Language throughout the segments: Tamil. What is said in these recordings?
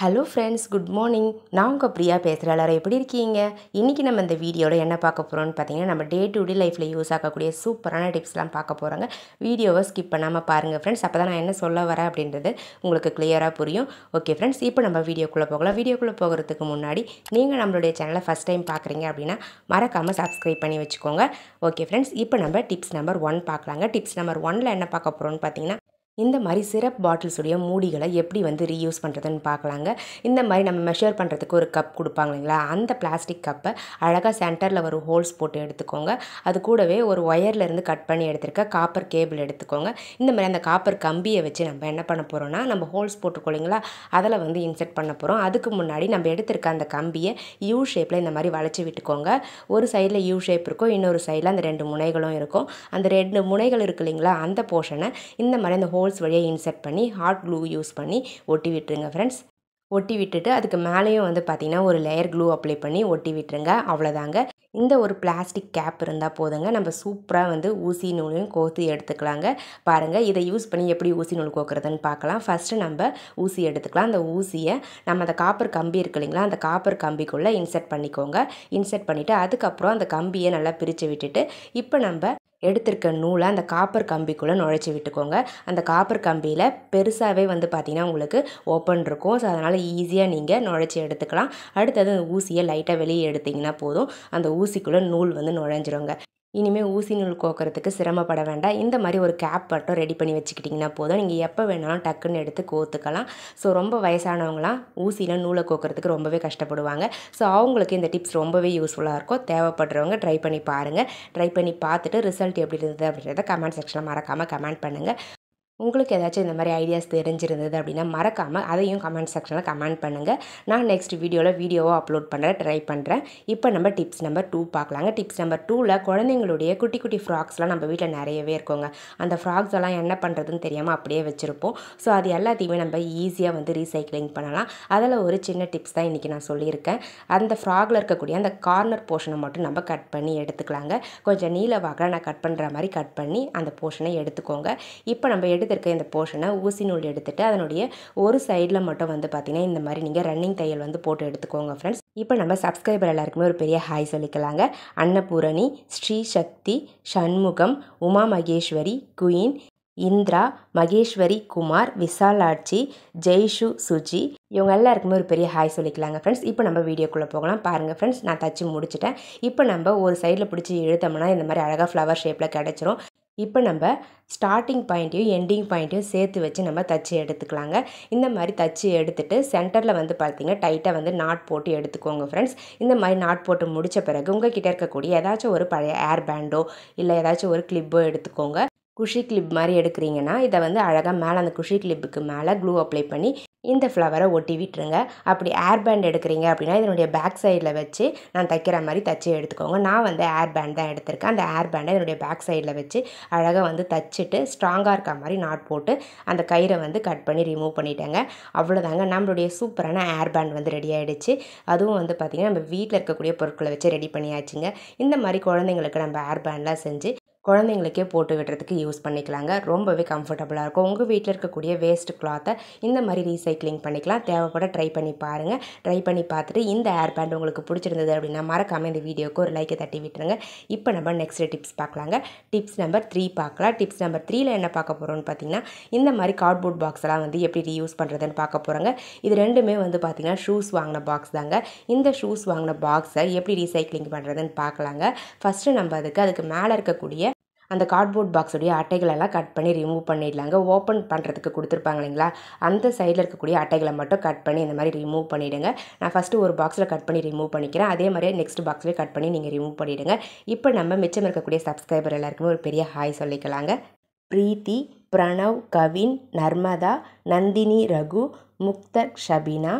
Hello friends, good morning. நான் உங்கள் பிரியா பேசுகிறேன். எல்லாரும் எப்படி இருக்கீங்க? இன்றைக்கி நம்ம இந்த வீடியோவில் என்ன பார்க்க போகிறோம்னு பார்த்தீங்கன்னா, நம்ம டே டு டே லைஃப்பில் யூஸ் ஆகக்கூடிய சூப்பரான டிப்ஸ்லாம் பார்க்க போகிறோங்க. வீடியோவை ஸ்கிப் பண்ணாமல் பாருங்கள் ஃப்ரெண்ட்ஸ். அப்போ தான் நான் என்ன சொல்ல வரேன் அப்படின்றது உங்களுக்கு கிளியராக புரியும். ஓகே ஃப்ரெண்ட்ஸ், இப்போ நம்ம வீடியோக்குள்ளே போகலாம். வீடியோக்குள்ளே போகிறதுக்கு முன்னாடி நீங்கள் நம்மளுடைய சேனலை ஃபஸ்ட் டைம் பார்க்குறீங்க அப்படின்னா மறக்காமல் சப்ஸ்கிரைப் பண்ணி வச்சுக்கோங்க. ஓகே ஃப்ரெண்ட்ஸ், இப்போ நம்ம டிப்ஸ் நம்பர் 1 பார்க்கலாங்க. டிப்ஸ் நம்பர் 1ல் என்ன பார்க்க போகிறோம்னு பார்த்தீங்கன்னா, இந்த மாதிரி சிரப் பாட்டில்ஸுடைய மூடிகளை எப்படி ரீயூஸ் பண்ணுறதுன்னு பார்க்கலாங்க. இந்த மாதிரி நம்ம மெஷர் பண்ணுறதுக்கு ஒரு கப் கொடுப்பாங்க இல்லைங்களா, அந்த பிளாஸ்டிக் கப்பை அழகாக சென்டரில் ஒரு ஹோல்ஸ் போட்டு எடுத்துக்கோங்க. அது கூடவே ஒரு ஒயர்லேருந்து கட் பண்ணி எடுத்துருக்க காப்பர் கேபிள் எடுத்துக்கோங்க. இந்த மாதிரி அந்த காப்பர் கம்பியை வச்சு நம்ம என்ன பண்ண போகிறோம்னா, நம்ம ஹோல்ஸ் போட்டுருக்கோம் இல்லைங்களா, அதில் இன்செர்ட் பண்ண போகிறோம். அதுக்கு முன்னாடி நம்ம எடுத்திருக்க அந்த கம்பியை யூ ஷேப்பில் இந்த மாதிரி வளைச்சி விட்டுக்கோங்க. ஒரு சைடில் யூ ஷேப் இருக்கும், இன்னொரு சைடில் அந்த 2 முனைகளும் இருக்கும். அந்த 2 முனைகள் இருக்குது இல்லைங்களா, அந்த போர்ஷனை இந்த மாதிரி அந்த ஹோல்ஸ் வழியாக இன்செர்ட் பண்ணி ஹாட் க்ளூ யூஸ் பண்ணி ஒட்டி விட்டுருங்க ஃப்ரெண்ட்ஸ். ஒட்டி விட்டுட்டு அதுக்கு மேலேயும் பார்த்தீங்கன்னா ஒரு லேயர் க்ளூ அப்ளை பண்ணி ஒட்டி விட்டுருங்க. அவ்வளோதாங்க. இந்த ஒரு பிளாஸ்டிக் கேப் இருந்தால் போதுங்க, நம்ம சூப்பராக ஊசி நூலையும் கோர்த்து எடுத்துக்கலாங்க. பாருங்கள், இதை யூஸ் பண்ணி எப்படி ஊசி நூல் கோக்குறதுன்னு பார்க்கலாம். ஃபஸ்ட்டு நம்ம ஊசி எடுத்துக்கலாம். அந்த ஊசியை நம்ம அந்த காப்பர் கம்பி இருக்கு இல்லைங்களா, அந்த காப்பர் கம்பிக்குள்ளே இன்செர்ட் பண்ணிக்கோங்க. இன்செர்ட் பண்ணிவிட்டு அதுக்கப்புறம் அந்த கம்பியை நல்லா பிரித்து விட்டுட்டு இப்போ நம்ம எடுத்திருக்க நூலை அந்த காப்பர் கம்பிக்குள்ளே நுழைச்சி விட்டுக்கோங்க. அந்த காப்பர் கம்பியில் பெருசாகவே பார்த்தீங்கன்னா உங்களுக்கு ஓப்பன் இருக்கும். ஸோ அதனால் ஈஸியாக நீங்கள் நுழைச்சி எடுத்துக்கலாம். அடுத்தது அந்த ஊசியை லைட்டாக வெளியே எடுத்திங்கன்னா போதும், அந்த ஊசிக்குள்ளே நூல் நுழைஞ்சிருங்க. இனிமேல் ஊசி நூல் கோக்கிறதுக்கு சிரமப்பட வேண்டாம். இந்த மாதிரி ஒரு கேப் மட்டும் ரெடி பண்ணி வச்சுக்கிட்டிங்கன்னா போதும். நீங்கள் எப்போ வேணாலும் டக்குன்னு எடுத்து கோத்துக்கலாம். ஸோ ரொம்ப வயசானவங்களாம் ஊசியில் நூலை கோக்கிறதுக்கு ரொம்பவே கஷ்டப்படுவாங்க. ஸோ அவங்களுக்கு இந்த டிப்ஸ் ரொம்பவே யூஸ்ஃபுல்லாக இருக்கும். தேவைப்படுறவங்க ட்ரை பண்ணி பாருங்கள். ட்ரை பண்ணி பார்த்துட்டு ரிசல்ட் எப்படி இருந்தது அப்படின்றத கமெண்ட் செக்ஷனில் மறக்காமல் கமெண்ட் பண்ணுங்கள். உங்களுக்கு ஏதாச்சும் இந்த மாதிரி ஐடியாஸ் தெரிஞ்சிருந்தது அப்படின்னா மறக்காமல் அதையும் கமெண்ட் செக்ஷனில் கமெண்ட் பண்ணுங்கள். நான் நெக்ஸ்ட் வீடியோவை அப்லோட் பண்ணுறேன், ட்ரை பண்ணுறேன். இப்போ நம்ம டிப்ஸ் நம்பர் 2 பார்க்கலாங்க. டிப்ஸ் நம்பர் 2ல் குழந்தைங்களுடைய குட்டி குட்டி ஃப்ராக்ஸ்லாம் நம்ம வீட்டில் நிறையவே இருக்குங்க. அந்த ஃப்ராக்ஸ் எல்லாம் என்ன பண்ணுறதுன்னு தெரியாமல் அப்படியே வச்சுருப்போம். ஸோ அது எல்லாத்தையுமே நம்ம ஈஸியாக ரீசைக்ளிங் பண்ணலாம். அதில் ஒரு சின்ன டிப்ஸ் தான் இன்றைக்கி நான் சொல்லியிருக்கேன். அந்த ஃப்ராகில் இருக்கக்கூடிய அந்த கார்னர் போர்ஷனை மட்டும் நம்ம கட் பண்ணி எடுத்துக்கலாங்க. கொஞ்சம் நீல வாக்கில் நான் கட் பண்ணுற மாதிரி கட் பண்ணி அந்த போர்ஷனை எடுத்துக்கோங்க. இப்போ நம்ம எடுத்திருக்க இந்த போர்ஷனை ஊசி நூல் எடுத்துட்டு அதனுடைய ஒரு சைடில் மட்டும் பார்த்தீங்கன்னா இந்த மாதிரி நீங்கள் ரன்னிங் தையல் போட்டு எடுத்துக்கோங்க ஃப்ரெண்ட்ஸ். இப்போ நம்ம சப்ஸ்கிரைபர் எல்லாருக்குமே ஒரு பெரிய ஹாய் சொல்லிக்கலாங்க. அன்னபூரணி, ஸ்ரீ சக்தி, சண்முகம், உமா மகேஸ்வரி, குயின், இந்திரா, மகேஸ்வரி குமார், விசாலாட்சி, ஜெய்ஷு, சுஜி, இவங்க எல்லாருக்குமே ஒரு பெரிய ஹாய் சொல்லிக்கலாங்க ஃப்ரெண்ட்ஸ். இப்போ நம்ம வீடியோக்குள்ளே போகலாம். பாருங்கள் ஃப்ரெண்ட்ஸ், நான் தச்சு முடிச்சிட்டேன். இப்போ நம்ம ஒரு சைடில் பிடிச்சி இழுத்தோம்னா இந்த மாதிரி அழகாக ஃப்ளவர் ஷேப்பில் கிடச்சிரும். இப்போ நம்ம ஸ்டார்டிங் பாயிண்ட்டையும் எண்டிங் பாயிண்ட்டையும் சேர்த்து வச்சு நம்ம தச்சு எடுத்துக்கலாங்க. இந்த மாதிரி தச்சு எடுத்துகிட்டு சென்டரில் பார்த்திங்கன்னா டைட்டாக நாட் போட்டு எடுத்துக்கோங்க ஃப்ரெண்ட்ஸ். இந்த மாதிரி நாட் போட்டு முடித்த பிறகு உங்கள் கிட்டே இருக்கக்கூடிய ஏதாச்சும் ஒரு பழைய ஏர் பேண்டோ இல்லை ஏதாச்சும் ஒரு கிளிப்போ எடுத்துக்கோங்க. குஷி கிளிப் மாதிரி எடுக்கிறீங்கன்னா இதை அழகாக மேலே அந்த குஷி கிளிப்புக்கு மேலே க்ளூ அப்ளை பண்ணி இந்த ஃப்ளவரை ஒட்டி விட்டுருங்க. அப்படி ஏர் பேண்ட் எடுக்கிறீங்க அப்படின்னா இதனுடைய பேக் சைடில் வச்சு நான் தைக்கிற மாதிரி தச்சு எடுத்துக்கோங்க. நான் ஏர் பேண்ட் தான் எடுத்திருக்கேன். அந்த ஏர் பேண்டை என்னுடைய பேக் சைடில் வச்சு அழகாக தச்சுட்டு ஸ்ட்ராங்காக இருக்க மாதிரி நாட் போட்டு அந்த கயிறை கட் பண்ணி ரிமூவ் பண்ணிட்டேங்க. அவ்வளோதாங்க, நம்மளுடைய சூப்பரான ஏர் பேண்ட் ரெடி ஆகிடுச்சு. அதுவும் பார்த்திங்கன்னா நம்ம வீட்டில் இருக்கக்கூடிய பொருட்களை வச்சு ரெடி பண்ணியாச்சுங்க. இந்த மாதிரி குழந்தைங்களுக்கு நம்ம ஏர் பேண்ட்லாம் செஞ்சு குழந்தைங்களுக்கே போட்டு விடுறதுக்கு யூஸ் பண்ணிக்கலாங்க. ரொம்பவே கம்ஃபர்டபுளாக இருக்கும். உங்கள் வீட்டில் இருக்கக்கூடிய வேஸ்ட் கிளாத்தை இந்த மாதிரி ரீசைக்ளிங் பண்ணிக்கலாம். தேவைப்பட ட்ரை பண்ணி பாருங்கள். ட்ரை பண்ணி பார்த்துட்டு இந்த ஏர் பேண்ட் உங்களுக்கு பிடிச்சிருந்தது அப்படின்னா மறக்காமல் இந்த வீடியோக்கு ஒரு லைக்கை தட்டி விட்டுருங்க. இப்போ நம்ம நெக்ஸ்ட் டிப்ஸ் பார்க்கலாங்க. டிப்ஸ் நம்பர் 3 பார்க்கலாம். டிப்ஸ் நம்பர் 3ல் என்ன பார்க்க போகிறோம்னு பார்த்தீங்கன்னா, இந்த மாதிரி கார்ட்போர்ட் பாக்ஸ் எல்லாம் எப்படி ரீயூஸ் பண்ணுறதுன்னு பார்க்க போகிறாங்க. இது ரெண்டுமே பார்த்தீங்கன்னா ஷூஸ் வாங்கின பாக்ஸ் தாங்க. இந்த ஷூஸ் வாங்கின பாக்ஸை எப்படி ரீசைக்ளிங் பண்ணுறதுன்னு பார்க்கலாங்க. ஃபஸ்ட்டு நம்ம அதுக்கு மேலே இருக்கக்கூடிய அந்த கார்ட்போர்ட் பாக்ஸுடைய அட்டைகளெல்லாம் கட் பண்ணி ரிமூவ் பண்ணிடலாங்க. ஓப்பன் பண்ணுறதுக்கு கொடுத்துருப்பாங்க இல்லைங்களா, அந்த சைடில் இருக்கக்கூடிய அட்டைகளை மட்டும் கட் பண்ணி இந்த மாதிரி ரிமூவ் பண்ணிவிடுங்க. நான் ஃபஸ்ட்டு ஒரு பாக்ஸில் கட் பண்ணி ரிமூவ் பண்ணிக்கிறேன். அதே மாதிரியே நெக்ஸ்ட் பாக்ஸ்லேயே கட் பண்ணி நீங்கள் ரிமூவ் பண்ணிவிடுங்க. இப்போ நம்ம மிச்சம் இருக்கக்கூடிய சப்ஸ்கிரைபர் எல்லாருக்குமே ஒரு பெரிய ஹாய் சொல்லிக்கலாங்க. பிரீத்தி, பிரணவ், கவின், நர்மதா, நந்தினி, ரகு, முக்தர், ஷபினா,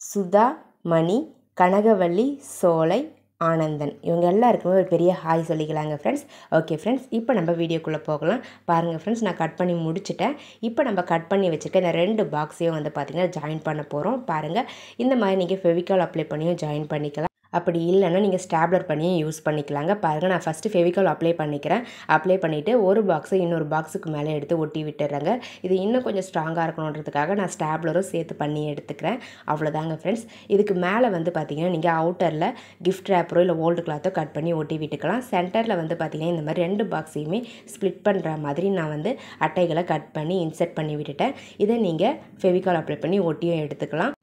சுதா, மணி, கனகவல்லி, சோலை, ஆனந்தன், இவங்க எல்லாருக்குமே ஒரு பெரிய ஹாய் சொல்லிக்கலாங்க ஃப்ரெண்ட்ஸ். ஓகே ஃப்ரெண்ட்ஸ், இப்போ நம்ம வீடியோக்குள்ளே போகலாம். பாருங்கள் ஃப்ரெண்ட்ஸ், நான் கட் பண்ணி முடிச்சிட்டேன். இப்போ நம்ம கட் பண்ணி வச்சுருக்க இந்த 2 பாக்ஸையும் பார்த்திங்கன்னா ஜாயின் பண்ண போகிறோம். பாருங்கள், இந்த மாதிரி நீங்கள் ஃபெவிகால் அப்ளை பண்ணியும் ஜாயின் பண்ணிக்கலாம். அப்படி இல்லைன்னா நீங்கள் ஸ்டாப்லர் பண்ணி யூஸ் பண்ணிக்கலாங்க. பாருங்கள், நான் ஃபஸ்ட்டு ஃபெவிகால் அப்ளை பண்ணிக்கிறேன். அப்ளை பண்ணிவிட்டு ஒரு பாக்ஸை இன்னொரு பாக்ஸுக்கு மேலே எடுத்து ஒட்டி விட்டுறேங்க. இது இன்னும் கொஞ்சம் ஸ்ட்ராங்காக இருக்கணுன்றதுக்காக நான் ஸ்டாப்லரும் சேர்த்து பண்ணி எடுத்துக்கிறேன். அவ்வளோதாங்க ஃப்ரெண்ட்ஸ். இதுக்கு மேலே வந்து பார்த்திங்கன்னா நீங்கள் அவுட்டரில் கிஃப்ட் ரேப்பரோ இல்லை ஓல்டு கிளாத்தோ கட் பண்ணி ஒட்டி விட்டுக்கலாம். சென்டரில் வந்து பார்த்திங்கன்னா இந்த மாதிரி 2 பாக்ஸையுமே ஸ்ப்ளிட் பண்ணுற மாதிரி நான் வந்து அட்டைகளை கட் பண்ணி இன்சர்ட் பண்ணி விட்டுட்டேன். இதை நீங்கள் ஃபெவிகால் அப்ளை பண்ணி ஒட்டியும் எடுத்துக்கலாம்.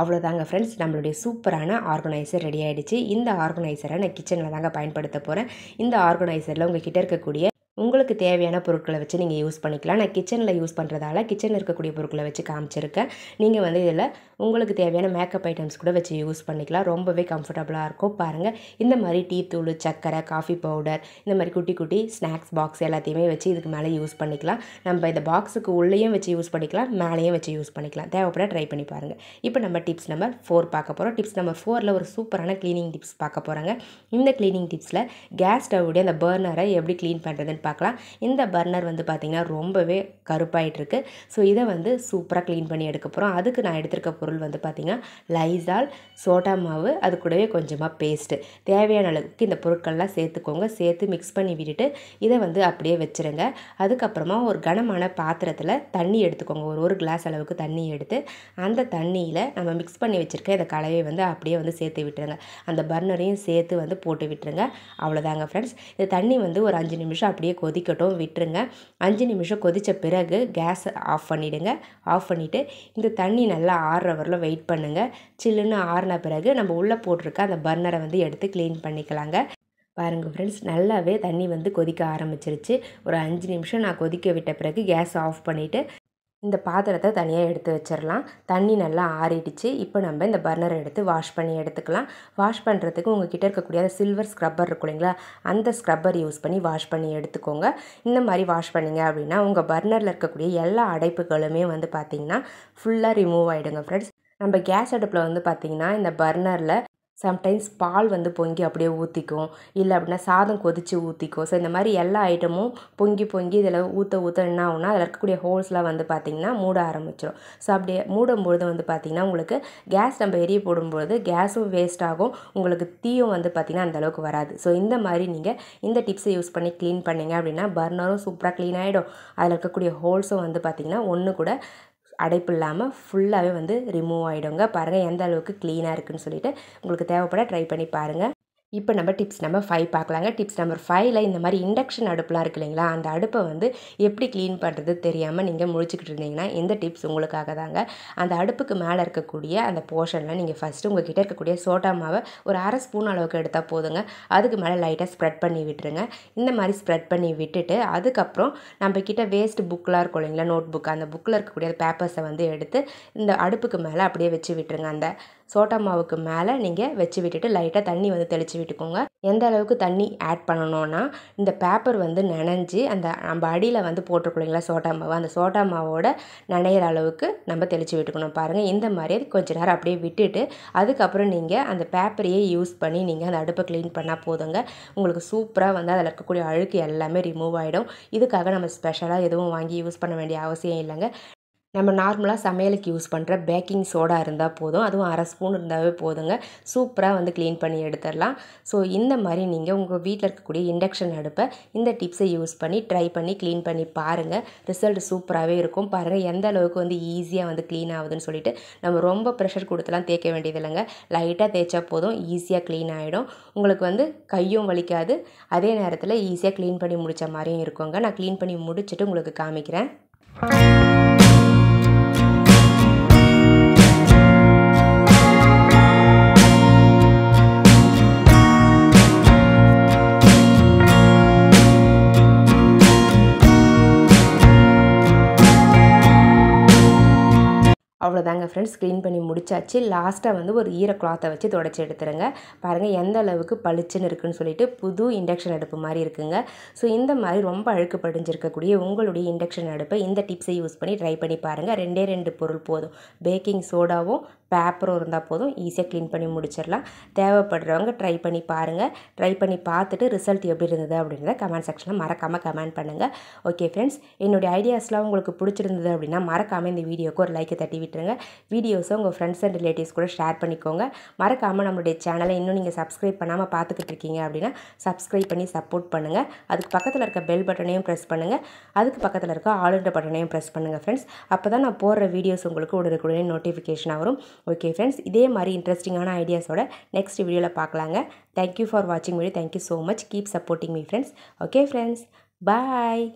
அவ்வளோதாங்க ஃப்ரெண்ட்ஸ், நம்மளுடைய சூப்பரான ஆர்கனைசர் ரெடி ஆகிடுச்சு. இந்த ஆர்கனைசரை நான் கிச்சனில் தாங்க பயன்படுத்த போகிறேன். இந்த ஆர்கனைசரில் உங்கள் கிட்டே இருக்கக்கூடிய உங்களுக்கு தேவையான பொருட்களை வச்சு நீங்கள் யூஸ் பண்ணிக்கலாம். நான் கிச்சனில் யூஸ் பண்ணுறதால கிச்சனில் இருக்கக்கூடிய பொருட்களை வச்சு காமிச்சிருக்கேன். நீங்கள் வந்து இதில் உங்களுக்கு தேவையான மேக்கப் ஐட்டம்ஸ் கூட வச்சு யூஸ் பண்ணிக்கலாம். ரொம்பவே கம்ஃபர்டபுளாக இருக்கும். பாருங்கள், இந்த மாதிரி டீ தூள், சர்க்கரை, காஃபி பவுடர், இந்த மாதிரி குட்டி குட்டி ஸ்நாக்ஸ் பாக்ஸ் எல்லாத்தையுமே வச்சு இதுக்கு மேலே யூஸ் பண்ணிக்கலாம். நம்ம இந்த பாக்ஸுக்கு உள்ளேயும் வச்சு யூஸ் பண்ணிக்கலாம், மேலேயும் வச்சு யூஸ் பண்ணிக்கலாம். தேவைப்பட ட்ரை பண்ணி பாருங்கள். இப்போ நம்ம டிப்ஸ் நம்பர் 4 பார்க்க போகிறோம். டிப்ஸ் நம்பர் 4ல் ஒரு சூப்பரான க்ளீனிங் டிப்ஸ் பார்க்க போகிறாங்க. இந்த க்ளீனிங் டிப்ஸில் கேஸ் ஸ்டவ்வுடைய அந்த பர்னரை எப்படி க்ளீன் பண்ணுறதுன்னு பார்க்கலாம். இந்த பர்னர் வந்து பார்த்திங்கன்னா ரொம்பவே கருப்பாயிட்டிருக்கு. ஸோ இதை வந்து சூப்பராக க்ளீன் பண்ணி எடுக்க போகிறோம். அதுக்கு நான் எடுத்திருக்க பொருள் வந்து பார்த்திங்கன்னா லைசால், சோடா மாவு, அது கூடவே கொஞ்சமாக பேஸ்ட்டு. தேவையான அளவுக்கு இந்த பொருட்கள்லாம் சேர்த்துக்கோங்க. சேர்த்து மிக்ஸ் பண்ணி விட்டுட்டு இதை வந்து அப்படியே வச்சுருங்க. அதுக்கப்புறமா ஒரு கனமான பாத்திரத்தில் தண்ணி எடுத்துக்கோங்க. ஒரு கிளாஸ் அளவுக்கு தண்ணி எடுத்து அந்த தண்ணியில் நம்ம மிக்ஸ் பண்ணி வச்சுருக்க இந்த கலவையை வந்து அப்படியே வந்து சேர்த்து விட்டுருங்க. அந்த பர்னரையும் சேர்த்து வந்து போட்டு விட்டுருங்க. அவ்வளோதாங்க ஃப்ரெண்ட்ஸ். இந்த தண்ணி வந்து ஒரு 5 நிமிஷம் அப்படியே கொதிக்கட்டும், விட்டுருங்க. 5 நிமிஷம் கொதித்த பிறகு கேஸ் ஆஃப் பண்ணிவிடுங்க. ஆஃப் பண்ணிவிட்டு இந்த தண்ணி நல்லா ஆறுற வரலும் வெயிட் பண்ணுங்கள். சில்லுன்னு ஆறின பிறகு நம்ம உள்ளே போட்டிருக்க அந்த பர்னரை வந்து எடுத்து க்ளீன் பண்ணிக்கலாங்க. பாருங்கள் ஃப்ரெண்ட்ஸ், நல்லாவே தண்ணி வந்து கொதிக்க ஆரம்பிச்சிருச்சு. ஒரு 5 நிமிஷம் நான் கொதிக்க விட்ட பிறகு கேஸ் ஆஃப் பண்ணிவிட்டு இந்த பாத்திரத்தை தனியாக எடுத்து வச்சிடலாம். தண்ணி நல்லா ஆறிடுச்சு. இப்போ நம்ம இந்த பர்னரை எடுத்து வாஷ் பண்ணி எடுத்துக்கலாம். வாஷ் பண்ணுறதுக்கு உங்கள் கிட்டே இருக்கக்கூடிய அந்த சில்வர் ஸ்க்ரப்பர் இருக்கும் இல்லைங்களா, அந்த ஸ்க்ரப்பர் யூஸ் பண்ணி வாஷ் பண்ணி எடுத்துக்கோங்க. இந்த மாதிரி வாஷ் பண்ணிங்க அப்படின்னா உங்கள் பர்னரில் இருக்கக்கூடிய எல்லா அடைப்புகளுமே வந்து பார்த்திங்கன்னா ஃபுல்லாக ரிமூவ் ஆகிடுங்க ஃப்ரெண்ட்ஸ். நம்ம கேஸ் அடுப்பில் வந்து பார்த்திங்கன்னா இந்த பர்னரில் சம்டைம்ஸ் பால் வந்து பொங்கி அப்படியே ஊற்றிக்கும், இல்லை அப்படின்னா சாதம் கொதித்து ஊற்றிக்கும். ஸோ இந்த மாதிரி எல்லா ஐட்டமும் பொங்கி இதில் ஊற்ற என்ன ஆகும்னா அதில் இருக்கக்கூடிய ஹோல்ஸ்லாம் வந்து பார்த்திங்கன்னா மூட ஆரம்பிச்சிடும். ஸோ அப்படியே மூடும்பொழுது வந்து பார்த்திங்கன்னா உங்களுக்கு கேஸ் நம்ம எரிய போடும்பொழுது கேஸும் வேஸ்ட் ஆகும், உங்களுக்கு தீயும் வந்து பார்த்திங்கன்னா அந்தளவுக்கு வராது. ஸோ இந்த மாதிரி நீங்கள் இந்த டிப்ஸை யூஸ் பண்ணி க்ளீன் பண்ணிங்க அப்படின்னா பர்னரும் சூப்பராக க்ளீன் ஆகிடும். அதில் இருக்கக்கூடிய ஹோல்ஸும் வந்து பார்த்திங்கன்னா ஒன்று கூட அடைப்பு இல்லாமல் ஃபுல்லாகவே வந்து ரிமூவ் ஆகிடுங்க. பாருங்கள் எந்த அளவுக்கு க்ளீனாக இருக்குதுன்னு சொல்லிட்டு உங்களுக்கு தேவைப்பட ட்ரை பண்ணி பாருங்கள். இப்போ நம்ம டிப்ஸ் நம்பர் 5 பார்க்கலாங்க. டிப்ஸ் நம்பர் 5ல் இந்த மாதிரி இண்டக்ஷன் அடுப்புலாம் இருக்குது இல்லைங்களா, அந்த அடுப்பை வந்து எப்படி க்ளீன் பண்ணுறது தெரியாமல் நீங்கள் முழிச்சிக்கிட்டு இருந்தீங்கன்னா இந்த டிப்ஸ் உங்களுக்காக தாங்க. அந்த அடுப்புக்கு மேலே இருக்கக்கூடிய அந்த போர்ஷனில் நீங்கள் ஃபஸ்ட்டு உங்கள் கிட்டே இருக்கக்கூடிய சோடா மாவை ஒரு 1/2 ஸ்பூன் அளவுக்கு எடுத்தால் போதுங்க. அதுக்கு மேலே லைட்டாக ஸ்ப்ரெட் பண்ணி விட்டுருங்க. இந்த மாதிரி ஸ்ப்ரெட் பண்ணி விட்டுட்டு அதுக்கப்புறம் நம்ம கிட்டே வேஸ்ட் புக்கெலாம் இருக்கும் இல்லைங்களா, நோட் புக், அந்த புக்கில் இருக்கக்கூடிய பேப்பர்ஸை வந்து எடுத்து இந்த அடுப்புக்கு மேலே அப்படியே வச்சு விட்டுருங்க. அந்த சோடா மாவுக்கு மேலே நீங்கள் வச்சு விட்டுட்டு லைட்டாக தண்ணி வந்து தெளித்து விட்டுக்கோங்க. எந்த அளவுக்கு தண்ணி ஆட் பண்ணணும்னா இந்த பேப்பர் வந்து நனைஞ்சி அந்த நம்ம அடியில் வந்து போட்டிருக்கோம் இல்லைங்களா சோடா மாவு, அந்த சோடா மாவோட நனையிற அளவுக்கு நம்ம தெளித்து விட்டுக்கணும். பாருங்கள், இந்த மாதிரி கொஞ்சம் நேரம் அப்படியே விட்டுட்டு அதுக்கப்புறம் நீங்கள் அந்த பேப்பரையே யூஸ் பண்ணி நீங்கள் அந்த அடுப்பை க்ளீன் பண்ணால் போதுங்க. உங்களுக்கு சூப்பராக வந்து அதில் இருக்கக்கூடிய அழுக்கு எல்லாமே ரிமூவ் ஆகிடும். இதுக்காக நம்ம ஸ்பெஷலாக எதுவும் வாங்கி யூஸ் பண்ண வேண்டிய அவசியம் இல்லைங்க. நம்ம நார்மலாக சமையலுக்கு யூஸ் பண்ணுற பேக்கிங் சோடா இருந்தால் போதும், அதுவும் 1/2 ஸ்பூன் இருந்தாவே போதுங்க. சூப்பராக வந்து க்ளீன் பண்ணி எடுத்துடலாம். ஸோ இந்த மாதிரி நீங்கள் உங்கள் வீட்டில் இருக்கக்கூடிய இண்டக்ஷன் அடுப்பை இந்த டிப்ஸை யூஸ் பண்ணி ட்ரை பண்ணி க்ளீன் பண்ணி பாருங்கள். ரிசல்ட் சூப்பராகவே இருக்கும். பாருங்கள் எந்த அளவுக்கு வந்து ஈஸியாக வந்து க்ளீன் ஆகுதுன்னு சொல்லிட்டு. நம்ம ரொம்ப ப்ரெஷர் கொடுத்துலாம் தேய்க்க வேண்டியது இல்லைங்க. லைட்டாக தேய்ச்சா போதும், ஈஸியாக க்ளீன் ஆகிடும். உங்களுக்கு வந்து கையும் வலிக்காது, அதே நேரத்தில் ஈஸியாக க்ளீன் பண்ணி முடித்த மாதிரியும் இருக்குங்க. நான் க்ளீன் பண்ணி முடிச்சுட்டு உங்களுக்கு காமிக்கிறேன். அவ்வளோதாங்க ஃப்ரெண்ட்ஸ், க்ளீன் பண்ணி முடிச்சாச்சு. லாஸ்ட்டாக வந்து ஒரு ஈர கிளாத்தை வச்சு தொடச்சி எடுத்துருங்க. பாருங்கள் எந்த அளவுக்கு பளிச்சுன்னு இருக்குன்னு சொல்லிட்டு புது இண்டக்ஷன் அடுப்பு மாதிரி இருக்குங்க. ஸோ இந்த மாதிரி ரொம்ப அழுக்கு படிஞ்சிருக்கக்கூடிய உங்களுடைய இண்டக்ஷன் அடுப்பை இந்த டிப்ஸை யூஸ் பண்ணி ட்ரை பண்ணி பாருங்கள். 2 பொருள் போதும், பேக்கிங் சோடாவும் பேப்பரும் இருந்தால் போதும், ஈஸியாக க்ளீன் பண்ணி முடிச்சிடலாம். தேவைப்படுறவங்க ட்ரை பண்ணி பாருங்கள். ட்ரை பண்ணி பார்த்துட்டு ரிசல்ட் எப்படி இருந்தது அப்படின்றத கமெண்ட் செக்ஷனில் மறக்காமல் கமெண்ட் பண்ணுங்கள். ஓகே ஃப்ரெண்ட்ஸ், என்னுடைய ஐடியாஸ்லாம் உங்களுக்கு பிடிச்சிருந்தது அப்படின்னா மறக்காமல் இந்த வீடியோக்கு ஒரு லைக்கை தட்டி விட்டுருங்க. பண்ணுங்கள். வீடியோஸை உங்கள் ஃப்ரெண்ட்ஸ் அண்ட் ரிலேட்டிவ்ஸ் கூட ஷேர் பண்ணிக்கோங்க. மறக்காமல் நம்மளுடைய சேனலை இன்னும் நீங்கள் சப்ஸ்கிரைப் பண்ணாமல் பார்த்துக்கிட்டு இருக்கீங்க அப்படின்னா சப்ஸ்கிரைப் பண்ணி சப்போர்ட் பண்ணுங்கள். அதுக்கு பக்கத்தில் இருக்க பெல் பட்டனையும் ப்ரெஸ் பண்ணுங்கள். அதுக்கு பக்கத்தில் இருக்க ஆளுன்ற பட்டனையும் ப்ரெஸ் பண்ணுங்கள் ஃப்ரெண்ட்ஸ். அப்போ தான் நான் போடுற வீடியோஸ் உங்களுக்கு உடனுக்குடனே நோட்டிஃபிகேஷனாக வரும். ஓகே ஃப்ரெண்ட்ஸ், இதே மாதிரி இன்ட்ரெஸ்டிங்கான ஐடியாஸோட நெக்ஸ்ட் வீடியோவில் பார்க்கலாங்க. தேங்க்யூ ஃபார் வாட்சிங் video. Thank you so much. Keep supporting me friends. Okay friends, பாய்.